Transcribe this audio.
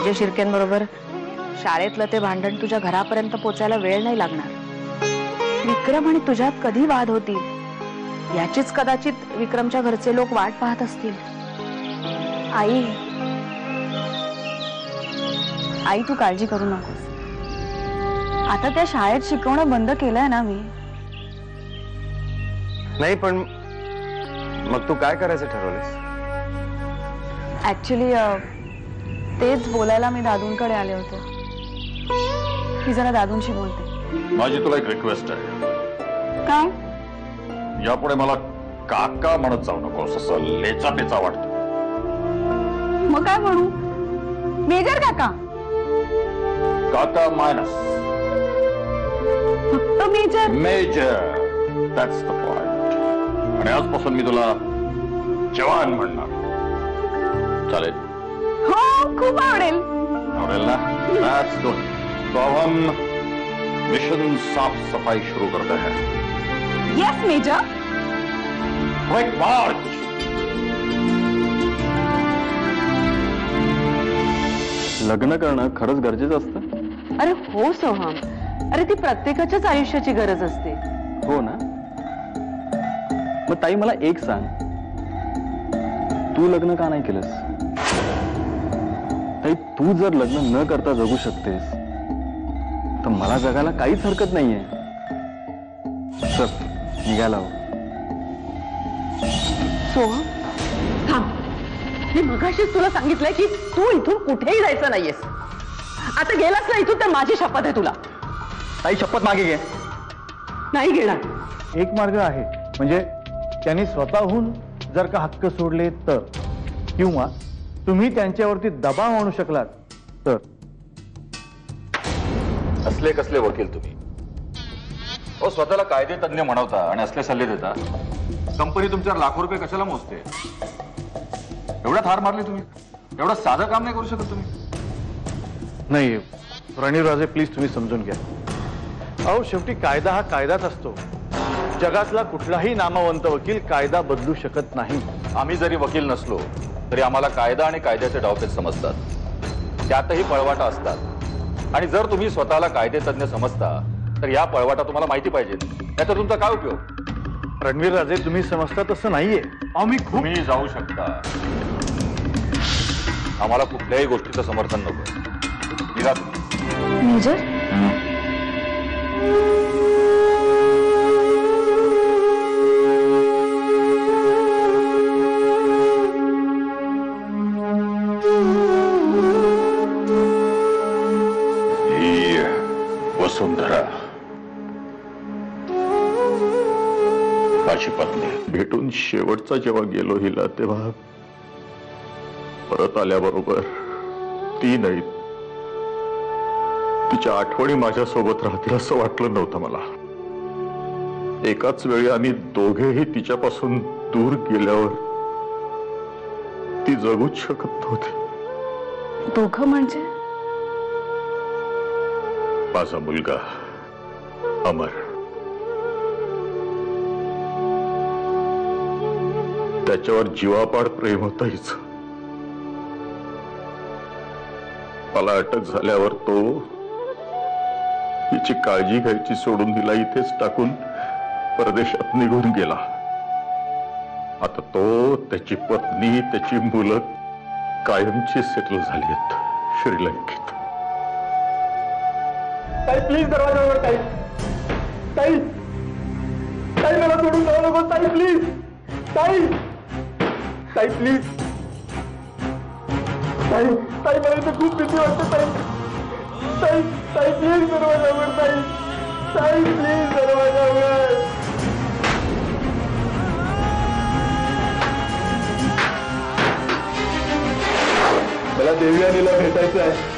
राजे शिर्केंबरोबर शाळेतलं ते भांडण तुझ्या घरापर्यंत पोचायला वेळ नाही लागणार। विक्रम आणि तुझ्यात कधी वाद होतील याचीच कदाचित विक्रमच्या घरचे लोक वाट पाहत असतील। आई आई तू काळजी करू नकोस। आता त्या शाळेत शिकवणं बंद केलंय ना मी। नाही पण मग तू काय करायचं ठरवलंस? ऍक्च्युली तेच बोलायला मी दादूंकडे आले होते। मी जरा दादूंशी बोलते। माझी तुला एक रिक्वेस्ट आहे। काय? यापुढे मला काका म्हणत जाऊ नकोस, असं लेचा पेचा वाटतो। मग काय म्हणू? मेजर काका? काका मायनस फक्त major? Major, that's the point. आणि आजपासून मी तुला जवान म्हणणार, चालेल? हो खूप आवडेल। आवडेल ना? That's good. तो हम मिशन साफ सफाई शुरू करते हैं। Yes major. Quick march. लग्न करणं खरंच गरजेचं असतं? अरे हो सोहम, अरे ती प्रत्येकाच्याच आयुष्याची गरज असते। हो ना? मग ताई मला एक सांग, तू लग्न का नाही केलंस? ताई तू जर लग्न न करता जगू शकतेस तर मला जगायला काहीच हरकत नाहीये। चल निघायला हवं। सोहम थांब, मी मगाशीच तुला सांगितलंय की तू इथून कुठेही जायचं नाहीयेस। आता गेलास ना इथून तर माझी शपथ आहे तुला। ताई शपथ मागे घे। नाही घेणार। एक मार्ग आहे, म्हणजे त्यांनी स्वतःहून जर का हक्क सोडले तर, किंवा तुम्ही त्यांच्यावरती दबाव आणू शकलात तर। असले कसले वकील तुम्ही? हो, स्वतःला कायदे तज्ञ म्हणवता आणि असले सल्ले देता। कंपनी तुमच्यावर लाखो रुपये कशाला मोजते? एवढ्यात हार मारली तुम्ही? एवढं साधं काम नाही करू शकत तुम्ही? नाही रणवीरराजे, प्लीज तुम्ही समजून घ्या। अहो शेवटी कायदा हा कायदाच असतो। जगातला कुठलाही नामवंत वकील कायदा बदलू शकत नाही। आम्ही जरी वकील नसलो तरी आम्हाला कायदा आणि कायद्याचे डावपेच समजतात, त्यातही पळवाटा असतात। आणि जर तुम्ही स्वतःला कायदे तज्ञ समजता तर या पळवाटा तुम्हाला माहिती पाहिजे, नाहीतर तुमचा काय उपयोग? रणवीरराजे, तुम्ही समजता तसं नाहीये। आम्ही खूप तुम्ही जाऊ शकता, आम्हाला कुठल्याही गोष्टीचं समर्थन नको। निघा तुम्ही। मेजर? ही वसुंधरा माझी पत्नी। भेटून शेवटचा जेव्हा गेलो हिला तेव्हा परत आल्याबरोबर ती नाही, तिच्या आठवणी माझ्यासोबत राहतील असं वाटलं नव्हतं मला। एकाच वेळी आम्ही दोघेही तिच्यापासून दूर गेल्यावर ती जगूच शकत नव्हती। दोघं म्हणजे? माझा मुलगा अमर, त्याच्यावर जीवापाड प्रेम होतं हिचं। मला अटक झाल्यावर तो हिची काळजी घ्यायची सोडून तिला इथेच टाकून परदेशात निघून गेला। आता तो, त्याची पत्नी, त्याची मुलं कायमची सेटल झाली आहेत श्रीलंकेत। ताई प्लीज दरवाजा उघड। ताई ताई ताई मला सोडून जाऊ नको। ताई प्लीज, ताई ताई प्लीज, ताई ताई मला इथे खूप भीती वाटते। ताई ताई ताई प्लीज दरवाजा उघड। ताई ताई प्लीज दरवाजा उघड। मला देवयानीला भेटायचं आहे।